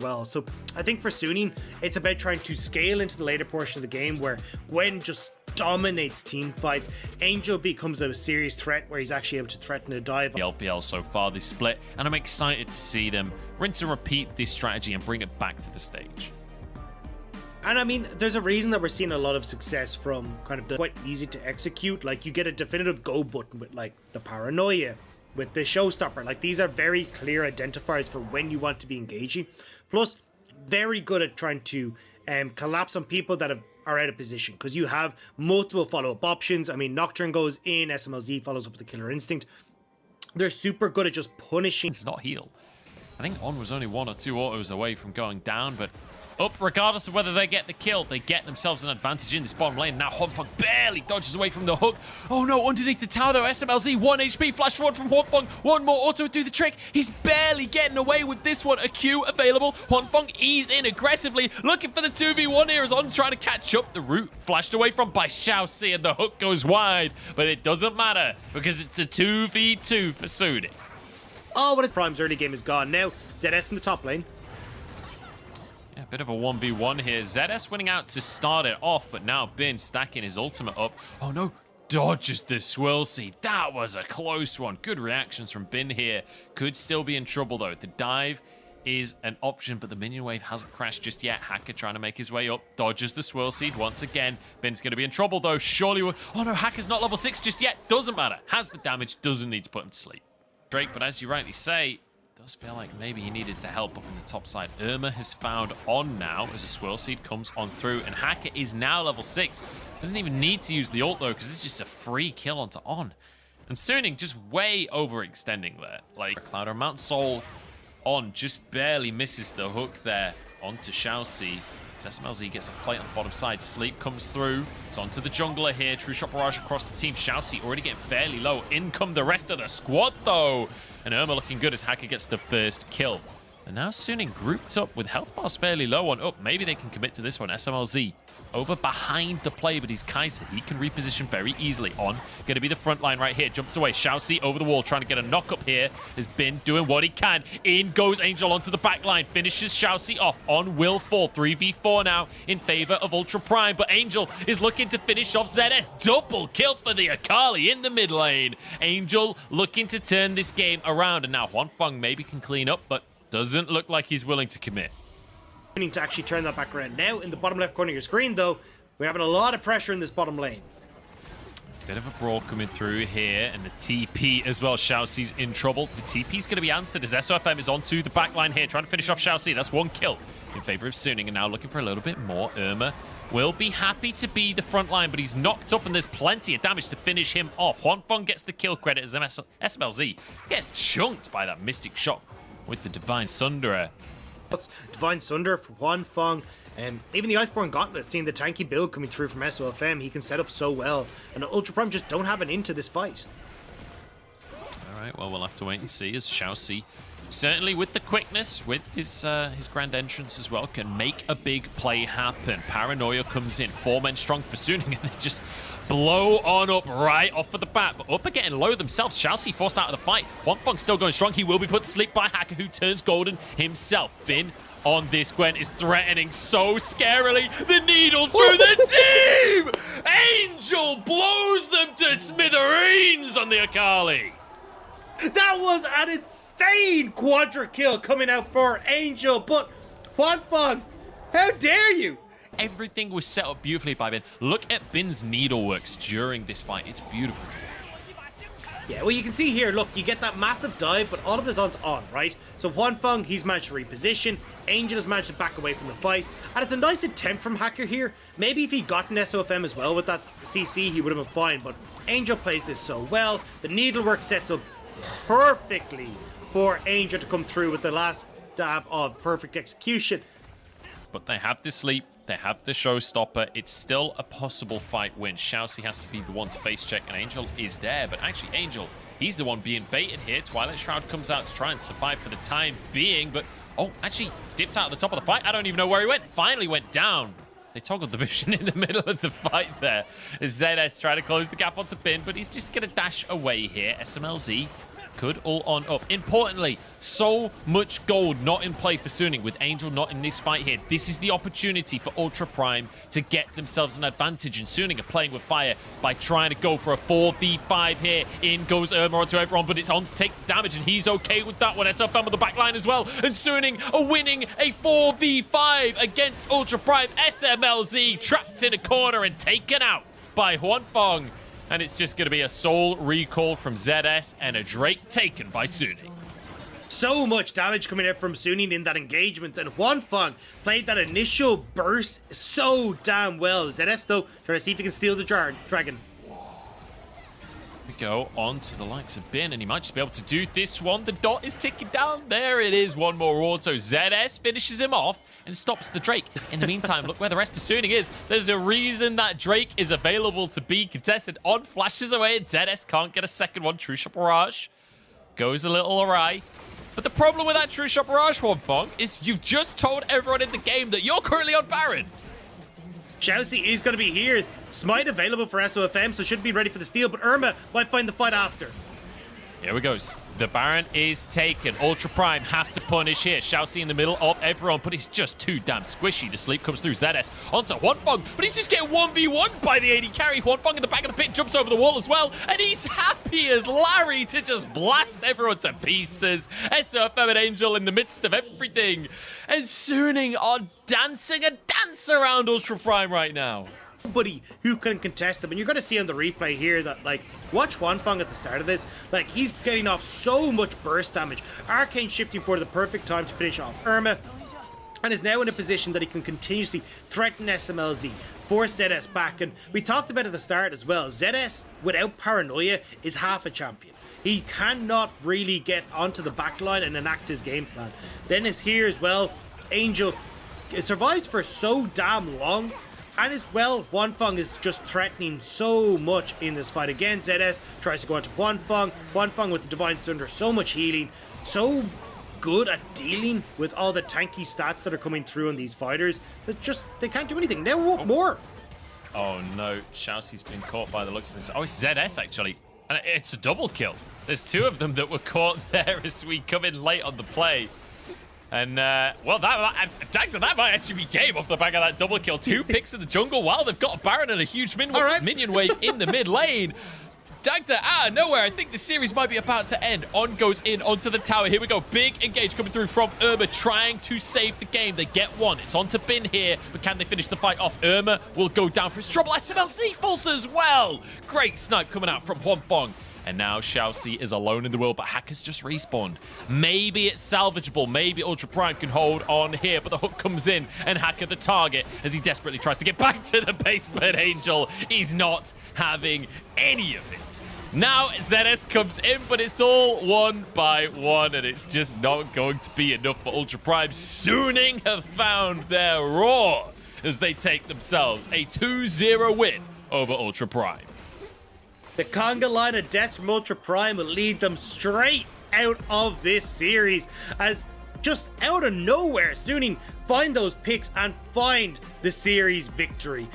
well. So I think for Suning, it's about trying to scale into the later portion of the game where Gwen just dominates team fights. Angel becomes a serious threat where he's actually able to threaten a dive. The LPL so far this split, and I'm excited to see them rinse and repeat this strategy and bring it back to the stage. And I mean, there's a reason that we're seeing a lot of success from kind of the quite easy to execute. Like, you get a definitive go button with like the paranoia, with the showstopper. Like, these are very clear identifiers for when you want to be engaging. Plus, very good at trying to collapse on people that are out of position, because you have multiple follow-up options. I mean, Nocturne goes in, SMLZ follows up with the Killer Instinct. They're super good at just punishing. It's not heal. I think On was only 1 or 2 autos away from going down, but up, regardless of whether they get the kill, they get themselves an advantage in this bottom lane. Now Huanfeng barely dodges away from the hook. Oh no, underneath the tower though, SMLZ, 1 HP, flash forward from Huanfeng. One more auto would do the trick. He's barely getting away with this one. A Q available. Huanfeng ease in aggressively, looking for the 2v1 here as On trying to catch up. The root flashed away from by Xiaoxi and the hook goes wide, but it doesn't matter because it's a 2v2 for Suning. Oh, but his Prime's early game is gone. Now, ZS in the top lane. Yeah, a bit of a 1v1 here. ZS winning out to start it off, but now Bin stacking his ultimate up. Oh no, dodges the swirl seed. That was a close one. Good reactions from Bin here. Could still be in trouble though. The dive is an option, but the minion wave hasn't crashed just yet. Hacker trying to make his way up. Dodges the swirl seed once again. Bin's going to be in trouble though. Surely oh no, Hacker's not level 6 just yet. Doesn't matter. Has the damage. Doesn't need to put him to sleep. Drake, but as you rightly say, does feel like maybe he needed to help up on the top side. Irma has found On now as a swirl seed comes on through, and Hacker is now level 6. Doesn't even need to use the ult though, because it's just a free kill onto On. And Suning just way overextending there. Like Cloud or Mount Soul, On just barely misses the hook there onto Xiaoxi. SMLZ gets a plate on the bottom side. Sleep comes through. It's onto the jungler here. True Shot Barrage across the team. Xiaoxi already getting fairly low. In come the rest of the squad, though. And Irma looking good as Hacker gets the first kill. And now Suning grouped up with health bars fairly low on up. Maybe they can commit to this one. SMLZ over behind the play, but he's Kaiser. He can reposition very easily. On going to be the front line right here. Jumps away. Xiaoxi over the wall trying to get a knock up here. Has been doing what he can. In goes Angel onto the back line. Finishes Xiaoxi off. On will fall. 3v4 now in favor of Ultra Prime, but Angel is looking to finish off ZS. Double kill for the Akali in the mid lane. Angel looking to turn this game around, and now Huanfeng maybe can clean up, but doesn't look like he's willing to commit. Need to actually turn that back around. Now, in the bottom left corner of your screen, though, we're having a lot of pressure in this bottom lane. Bit of a brawl coming through here, and the TP as well. Xiaoxi's in trouble. The TP's going to be answered as SOFM is onto the back line here, trying to finish off Xiaoxi. That's 1 kill in favor of Suning, and now looking for a little bit more. Irma will be happy to be the front line, but he's knocked up, and there's plenty of damage to finish him off. Huanfeng gets the kill credit as SMLZ gets chunked by that Mystic Shot with the Divine Sunderer. Divine Sunder for Huanfeng, and even the Iceborne Gauntlet, seeing the tanky build coming through from SOFM, he can set up so well, and Ultra Prime just don't have an into this fight. Alright, well, we'll have to wait and see as Xiaoxi, certainly with the quickness, with his grand entrance as well, can make a big play happen. Paranoia comes in, 4 men strong for Suning, and they just blow On up right off of the bat, but up are getting low themselves. Xiaoxi forced out of the fight. Huanfeng still going strong. He will be put to sleep by Hacker, who turns golden himself. Bin on this. Gwen is threatening so scarily. The needles through the team! Angel blows them to smithereens on the Akali. That was an insane quadra kill coming out for Angel, but Huanfeng, how dare you? Everything was set up beautifully by Bin. Look at Bin's needleworks during this fight. It's beautiful to watch. Yeah, well, you can see here, look, you get that massive dive, but all of this on's On, right? So Huanfeng, he's managed to reposition. Angel has managed to back away from the fight. And it's a nice attempt from Hacker here. Maybe if he'd gotten SOFM as well with that CC, he would have been fine. But Angel plays this so well. The needlework sets up perfectly for Angel to come through with the last dab of perfect execution. But they have the sleep. They have the showstopper. It's still a possible fight win. Xiaoxi has to be the one to face check, and Angel is there. But actually, Angel, he's the one being baited here. Twilight Shroud comes out to try and survive for the time being. But, oh, actually, dipped out at the top of the fight. I don't even know where he went. Finally went down. They toggled the vision in the middle of the fight there. As ZS trying to close the gap onto Bin, but he's just going to dash away here. SMLZ could all on up. Importantly, so much gold not in play for SUNING with Angel not in this fight here. This is the opportunity for Ultra Prime to get themselves an advantage, and SUNING are playing with fire by trying to go for a 4v5 here. In goes Irma onto everyone, but it's on to take damage, and he's okay with that one. SFM on the back line as well, and SUNING are winning a 4v5 against Ultra Prime. SMLZ trapped in a corner and taken out by Huanfeng. And it's just going to be a soul recall from ZS and a Drake taken by SUNING. So much damage coming out from SUNING in that engagement, and Huanfeng played that initial burst so damn well. ZS though, trying to see if he can steal the dragon. We go on to the likes of Bin, and he might just be able to do this one. The dot is ticking down. There it is, one more auto. ZS finishes him off and stops the Drake. In the meantime, look where the rest of SUNING is. There's a reason that Drake is available to be contested. On flashes away, and ZS can't get a second one. True Shot Barrage goes a little awry. But the problem with that True Shot Barrage, Huanfeng, is you've just told everyone in the game that you're currently on Baron. Xiaoxi is going to be here. Smite available for SOFM, so should be ready for the steal, but Irma might find the fight after. Here we go. The Baron is taken. Ultra Prime have to punish here. Xiaoxi in the middle of everyone, but he's just too damn squishy. The sleep comes through ZS onto Huanfeng, but he's just getting 1v1 by the AD carry. Huanfeng in the back of the pit jumps over the wall as well, and he's happy as Larry to just blast everyone to pieces. SOFM and Angel in the midst of everything, and SUNING are dancing a dance around Ultra Prime right now. Nobody who can contest him, and you're going to see on the replay here that, like, watch Huanfeng at the start of this, like, he's getting off so much burst damage. Arcane shifting for the perfect time to finish off Irma, and is now in a position that he can continuously threaten SMLZ, force ZS back. And we talked about at the start as well, ZS without paranoia is half a champion. He cannot really get onto the back line and enact his game plan. Then is here as well, Angel survives for so damn long. And as well, Huanfeng is just threatening so much in this fight. Again, ZS tries to go onto Huanfeng. Huanfeng with the Divine Sunder, so much healing. So good at dealing with all the tanky stats that are coming through on these fighters. That just, they can't do anything. Now what more? Oh no, Xiaoxi's been caught by the looks of this. Oh, it's ZS actually. And it's a double kill. There's two of them that were caught there as we come in late on the play. And, well, Dagda, that might actually be game off the back of that double kill. 2 picks in the jungle while they've got a Baron and a huge minion wave in the mid lane. Dagda out of nowhere. I think the series might be about to end. On goes in onto the tower. Here we go. Big engage coming through from Irma, trying to save the game. They get one. It's on to Bin here, but can they finish the fight off? Irma will go down for his trouble. SMLZ falls as well. Great snipe coming out from Huanfeng. And now Xiaoxi is alone in the world, but Hacker's just respawned. Maybe it's salvageable. Maybe Ultra Prime can hold on here, but the hook comes in, and Hacker the target as he desperately tries to get back to the base, but Angel, he's not having any of it. Now ZS comes in, but it's all one by one, and it's just not going to be enough for Ultra Prime. SUNING have found their roar as they take themselves a 2-0 win over Ultra Prime. The conga line of death from Ultra Prime will lead them straight out of this series, as just out of nowhere, SUNING find those picks and find the series victory.